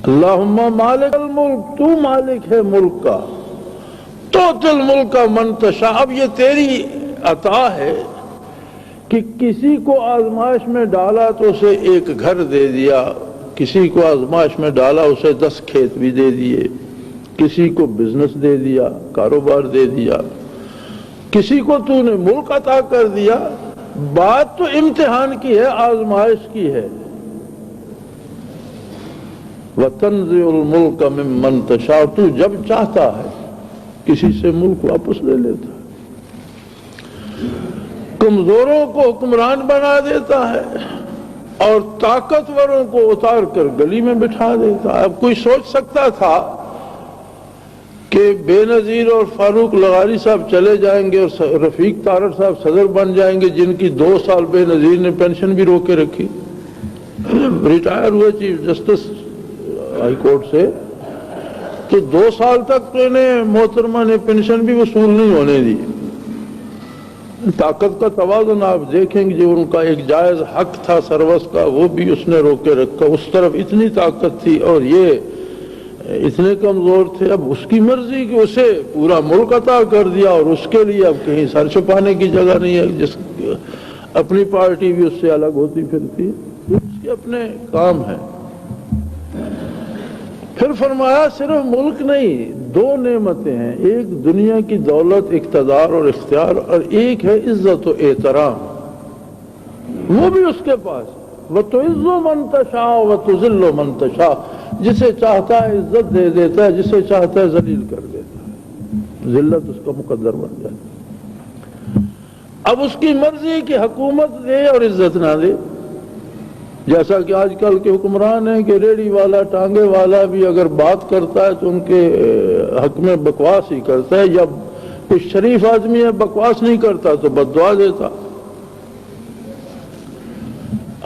اللہم مالک الملک، تو مالک ہے ملک کا، تؤتی الملک من تشاء۔ اب یہ تیری عطا ہے کہ کسی کو آزمائش میں ڈالا تو اسے ایک گھر دے دیا، کسی کو آزمائش میں ڈالا اسے 10 کھیت بھی دے دیے، کسی کو بزنس دے دیا، کاروبار دے دیا، کسی کو تو نے ملک عطا کر دیا۔ بات تو امتحان کی ہے، آزمائش کی ہے۔ وَتَنزِعُ الْمُلْكَ مِمَّن تَشَاءُ، تو جب چاہتا ہے کسی سے ملک واپس لے لیتا ہے، کمزوروں کو حکمران بنا دیتا ہے اور طاقتوروں کو اتار کر گلی میں بٹھا دیتا ہے۔ اب کوئی سوچ سکتا تھا کہ بے نظیر اور فاروق لغاری صاحب چلے جائیں گے اور رفیق تارڑ صاحب صدر بن جائیں گے، جن کی 2 سال بے نظیر نے پینشن بھی روکے رکھی، ریٹائر ہوئے چیف جسٹس ہائی کورٹ سے، تو 2 سال تک تو انہیں محترمہ نے پینشن بھی وصول نہیں ہونے دی۔ طاقت کا توازن آپ دیکھیں گے، جو ان کا ایک جائز حق تھا سروس کا وہ بھی اس نے روکے رکھا، اس طرف اتنی طاقت تھی اور یہ اتنے کمزور تھے۔ اب اس کی مرضی کہ اسے پورا ملک عطا کر دیا اور اس کے لیے اب کہیں سر چھپانے کی جگہ نہیں ہے، جس اپنی پارٹی بھی اس سے الگ ہوتی پھرتی ہے، اس کے اپنے کام ہیں۔ پھر فرمایا صرف ملک نہیں، 2 نعمتیں ہیں، ایک دنیا کی دولت، اقتدار اور اختیار، اور ایک ہے عزت و احترام، وہ بھی اس کے پاس۔ وَتُعِزُّ مَن تَشَاءُ وَتُذِلُّ مَن تَشَاءُ، جسے چاہتا ہے عزت دے دیتا ہے، جسے چاہتا ہے ذلیل کر دیتا ہے، ذلت اس کا مقدر بن جاتا ہے۔ اب اس کی مرضی کہ حکومت دے اور عزت نہ دے، جیسا کہ آج کل کے حکمران ہیں کہ ریڑی والا ٹانگے والا بھی اگر بات کرتا ہے تو ان کے حق میں بکواس ہی کرتا ہے، یا کچھ شریف آدمی ہے بکواس نہیں کرتا تو بد دعا دیتا۔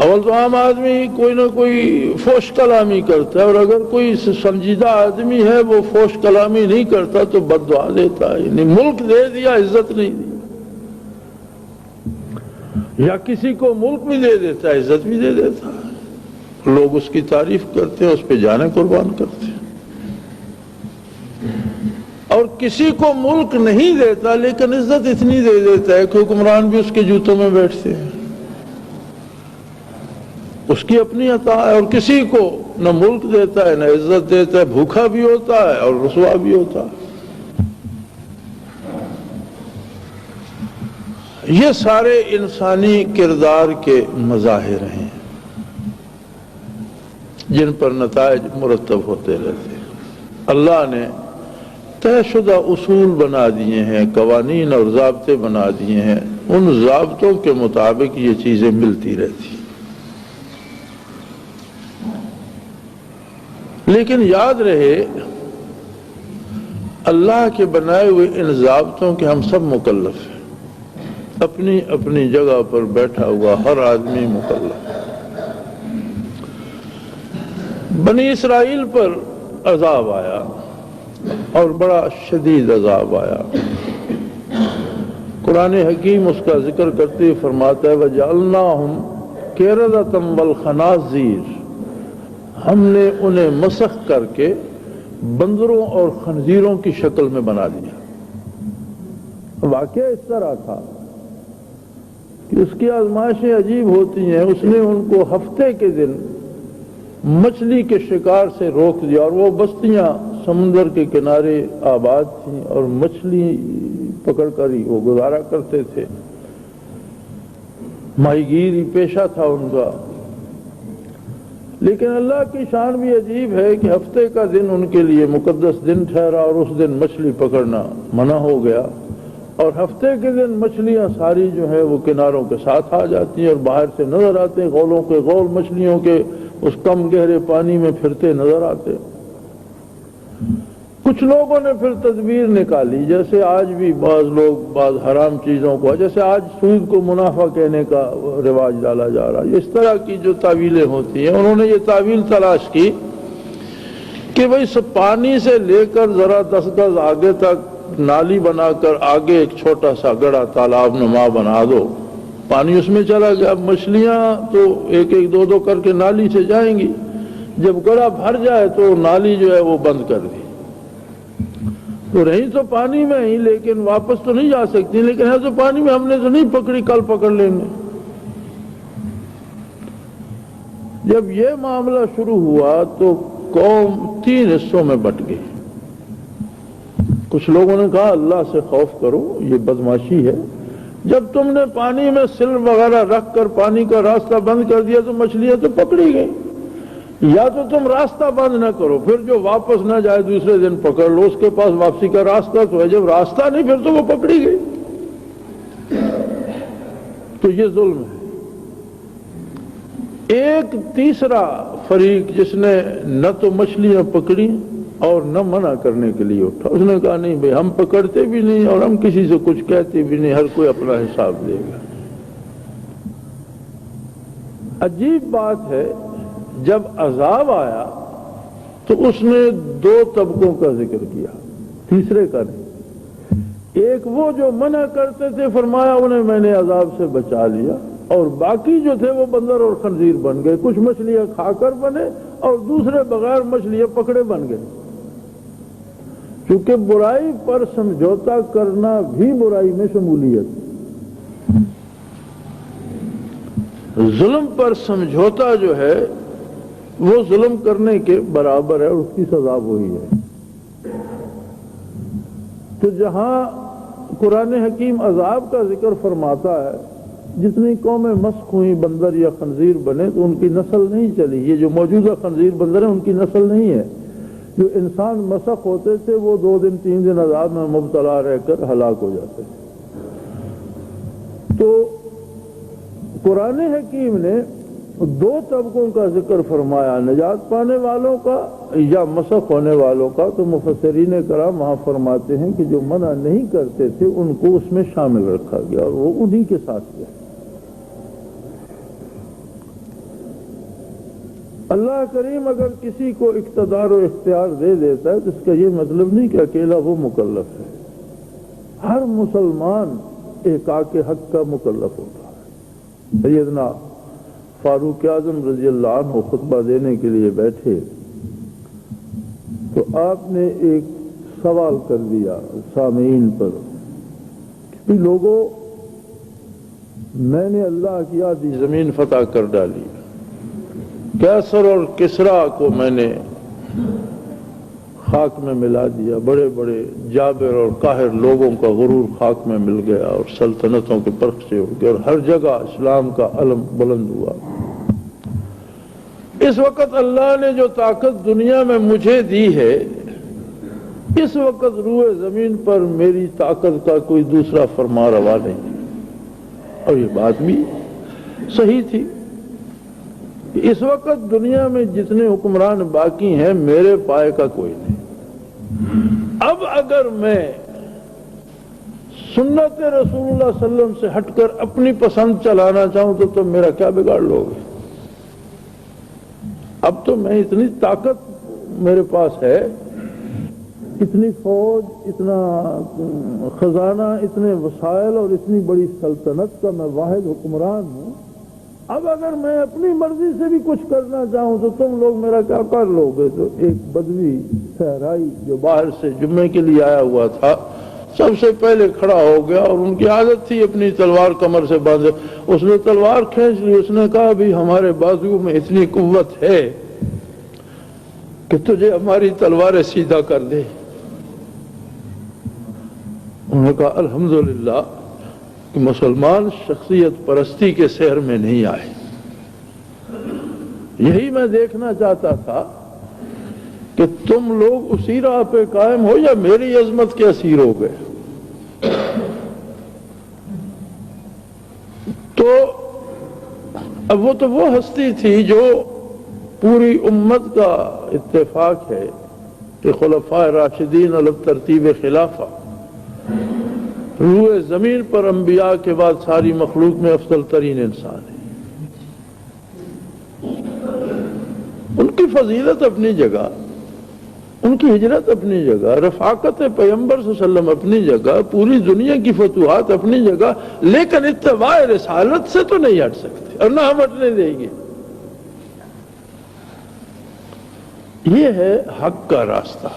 اول تو عام آدمی کوئی نہ کوئی فوش کلامی کرتا ہے، اور اگر کوئی سنجیدہ آدمی ہے وہ فوش کلامی نہیں کرتا تو بد دعا دیتا ہے۔ یعنی ملک دے دیا، عزت نہیں دی، یا کسی کو ملک بھی دے دیتا ہے، عزت بھی دے دیتا ہے، لوگ اس کی تعریف کرتے ہیں، اس پہ جانیں قربان کرتے ہیں۔ اور کسی کو ملک نہیں دیتا لیکن عزت اتنی دے دیتا ہے کہ حکمران بھی اس کے جوتوں میں بیٹھتے ہیں، اس کی اپنی عطا ہے۔ اور کسی کو نہ ملک دیتا ہے نہ عزت دیتا ہے، بھوکا بھی ہوتا ہے اور رسوا بھی ہوتا ہے۔ یہ سارے انسانی کردار کے مظاہر ہیں جن پر نتائج مرتب ہوتے رہتے ہیں۔ اللہ نے طے شدہ اصول بنا دیے ہیں، قوانین اور ضابطے بنا دیے ہیں، ان ضابطوں کے مطابق یہ چیزیں ملتی رہتی ہیں۔ لیکن یاد رہے اللہ کے بنائے ہوئے ان ضابطوں کے ہم سب مکلف ہیں، اپنی اپنی جگہ پر بیٹھا ہوا ہر آدمی مکلف۔ بنی اسرائیل پر عذاب آیا اور بڑا شدید عذاب آیا۔ قرآن حکیم اس کا ذکر کرتے ہوئے فرماتا ہے وَجَعَلْنَاهُمْ قِرَدَةً وَالْخَنَازِيرَ، ہم نے انہیں مسخ کر کے بندروں اور خنزیروں کی شکل میں بنا دیا۔ واقعہ اس طرح تھا کہ اس کی آزمائشیں عجیب ہوتی ہیں۔ اس نے ان کو ہفتے کے دن مچھلی کے شکار سے روک دیا، اور وہ بستیاں سمندر کے کنارے آباد تھیں اور مچھلی پکڑ کر ہی وہ گزارا کرتے تھے، ماہی گیری پیشہ تھا ان کا۔ لیکن اللہ کی شان بھی عجیب ہے کہ ہفتے کا دن ان کے لیے مقدس دن ٹھہرا اور اس دن مچھلی پکڑنا منع ہو گیا، اور ہفتے کے دن مچھلیاں ساری جو ہے وہ کناروں کے ساتھ آ جاتی ہیں اور باہر سے نظر آتے ہیں، غولوں کے غول مچھلیوں کے اس کم گہرے پانی میں پھرتے نظر آتے۔ کچھ لوگوں نے پھر تدبیر نکالی، جیسے آج بھی بعض لوگ بعض حرام چیزوں کو، جیسے آج سود کو منافع کہنے کا رواج ڈالا جا رہا ہے، اس طرح کی جو تعویلیں ہوتی ہیں، انہوں نے یہ تعویل تلاش کی کہ بھئی پانی سے لے کر ذرا 10 گز آگے تک نالی بنا کر آگے ایک چھوٹا سا گڑھا تالاب نما بنا دو، پانی اس میں چلا گیا، اب مچھلیاں تو ایک ایک دو دو کر کے نالی سے جائیں گی، جب گڑھا بھر جائے تو نالی جو ہے وہ بند کر دی، تو رہی تو پانی میں ہی لیکن واپس تو نہیں جا سکتی، لیکن ہے تو پانی میں، ہم نے تو نہیں پکڑی، کل پکڑ لیں گے۔ جب یہ معاملہ شروع ہوا تو قوم 3 حصوں میں بٹ گئی۔ کچھ لوگوں نے کہا اللہ سے خوف کرو، یہ بدمعاشی ہے، جب تم نے پانی میں سل وغیرہ رکھ کر پانی کا راستہ بند کر دیا تو مچھلیاں تو پکڑی گئی، یا تو تم راستہ بند نہ کرو، پھر جو واپس نہ جائے دوسرے دن پکڑ لو، اس کے پاس واپسی کا راستہ تو ہے، جب راستہ نہیں پھر تو وہ پکڑی گئی۔ تو یہ ظلم ہے۔ ایک تیسرا فریق جس نے نہ تو مچھلیاں پکڑی اور نہ منع کرنے کے لیے اٹھا، اس نے کہا نہیں بھئی ہم پکڑتے بھی نہیں اور ہم کسی سے کچھ کہتے بھی نہیں، ہر کوئی اپنا حساب دے گا۔ عجیب بات ہے، جب عذاب آیا تو اس نے 2 طبقوں کا ذکر کیا، تیسرے کا نہیں۔ ایک وہ جو منع کرتے تھے، فرمایا انہیں میں نے عذاب سے بچا لیا، اور باقی جو تھے وہ بندر اور خنزیر بن گئے، کچھ مچھلیاں کھا کر بنے اور دوسرے بغیر مچھلیاں پکڑے بن گئے۔ کیونکہ برائی پر سمجھوتا کرنا بھی برائی میں شمولیت، ظلم پر سمجھوتا جو ہے وہ ظلم کرنے کے برابر ہے اور اس کی سزا وہی ہے۔ تو جہاں قرآن حکیم عذاب کا ذکر فرماتا ہے، جتنی قومیں مسخ ہوئی بندر یا خنزیر بنے تو ان کی نسل نہیں چلی، یہ جو موجودہ خنزیر بندر ہیں ان کی نسل نہیں ہے۔ جو انسان مسخ ہوتے تھے وہ 2 دن 3 دن عذاب میں مبتلا رہ کر ہلاک ہو جاتے تھے۔ تو قرآن حکیم نے 2 طبقوں کا ذکر فرمایا، نجات پانے والوں کا یا مسخ ہونے والوں کا۔ تو مفسرین کرام وہاں فرماتے ہیں کہ جو منع نہیں کرتے تھے ان کو اس میں شامل رکھا گیا اور وہ انہی کے ساتھ گیا۔ اللہ کریم اگر کسی کو اقتدار و اختیار دے دیتا ہے تو اس کا یہ مطلب نہیں کہ اکیلا وہ مکلف ہے، ہر مسلمان احقاق حق کا مکلف ہوتا ہے۔ سیدنا فاروق اعظم رضی اللہ عنہ خطبہ دینے کے لیے بیٹھے تو آپ نے ایک سوال کر دیا سامعین پر کہ لوگوں، میں نے اللہ کی آدھی زمین فتح کر ڈالی، کیسر اور کسرا کو میں نے خاک میں ملا دیا، بڑے بڑے جابر اور قاہر لوگوں کا غرور خاک میں مل گیا اور سلطنتوں کے پرخچے ہو گئے اور ہر جگہ اسلام کا علم بلند ہوا۔ اس وقت اللہ نے جو طاقت دنیا میں مجھے دی ہے، اس وقت روئے زمین پر میری طاقت کا کوئی دوسرا فرما روا نہیں۔ اور یہ بات بھی صحیح تھی۔ اس وقت دنیا میں جتنے حکمران باقی ہیں میرے پائے کا کوئی نہیں۔ اب اگر میں سنت رسول اللہ صلی اللہ علیہ وسلم سے ہٹ کر اپنی پسند چلانا چاہوں تو تم میرا کیا بگاڑ لو گے؟ اب تو میں اتنی طاقت میرے پاس ہے، اتنی فوج، اتنا خزانہ، اتنے وسائل اور اتنی بڑی سلطنت کا میں واحد حکمران ہوں۔ اب اگر میں اپنی مرضی سے بھی کچھ کرنا چاہوں تو تم لوگ میرا کیا کر لو گے؟ تو ایک بدوی صحرائی جو باہر سے جمعے کے لیے آیا ہوا تھا سب سے پہلے کھڑا ہو گیا، اور ان کی عادت تھی اپنی تلوار کمر سے باندھے، اس نے تلوار کھینچ لی، اس نے کہا بھی ہمارے بازو میں اتنی قوت ہے کہ تجھے ہماری تلواریں سیدھا کر دے۔ انہوں نے کہا الحمدللہ کہ مسلمان شخصیت پرستی کے سحر میں نہیں آئے۔ یہی میں دیکھنا چاہتا تھا کہ تم لوگ اسی راہ پہ قائم ہو یا میری عظمت کے اسیر ہو گئے۔ تو اب وہ تو وہ ہستی تھی جو پوری امت کا اتفاق ہے کہ خلفائے راشدین علی ترتیب خلافہ، روئے زمین پر انبیاء کے بعد ساری مخلوق میں افضل ترین انسان ہے۔ ان کی فضیلت اپنی جگہ، ان کی ہجرت اپنی جگہ، رفاقت پیغمبر صلی اللہ علیہ وسلم اپنی جگہ، پوری دنیا کی فتوحات اپنی جگہ، لیکن اتباع رسالت سے تو نہیں ہٹ سکتے اور نہ ہم ہٹنے دیں گے۔ یہ ہے حق کا راستہ.